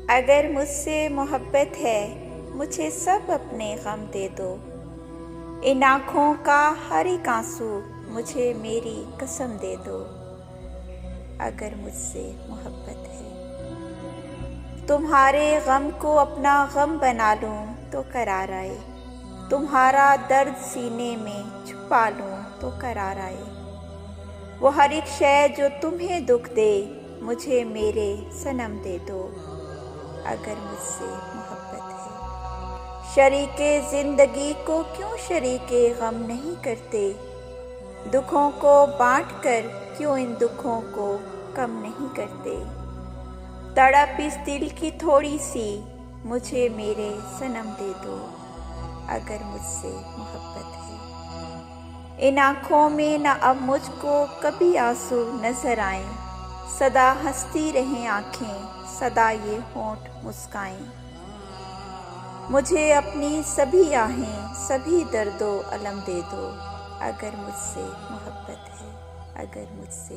अगर मुझसे मोहब्बत है, मुझे सब अपने गम दे दो। इन आँखों का हर एक आंसू मुझे मेरी कसम दे दो। अगर मुझसे मोहब्बत है, तुम्हारे गम को अपना गम बना लूं तो करार आए। तुम्हारा दर्द सीने में छुपा लूं तो करार आए। वो हर एक शय जो तुम्हें दुख दे, मुझे मेरे सनम दे दो। अगर मुझसे मोहब्बत है, शरीके ज़िंदगी को क्यों शरीके गम नहीं करते? दुखों को बांट कर क्यों इन दुखों को कम नहीं करते? तड़प इस दिल की थोड़ी सी, मुझे मेरे सनम दे दो। अगर मुझसे मोहब्बत है, इन आँखों में न अब मुझको कभी आंसू नजर आए। सदा हंसती रहें आँखें, सदा ये होंठ मुस्काएं। मुझे अपनी सभी आहें, सभी दर्दो अलम दे दो। अगर मुझसे मोहब्बत है, अगर मुझसे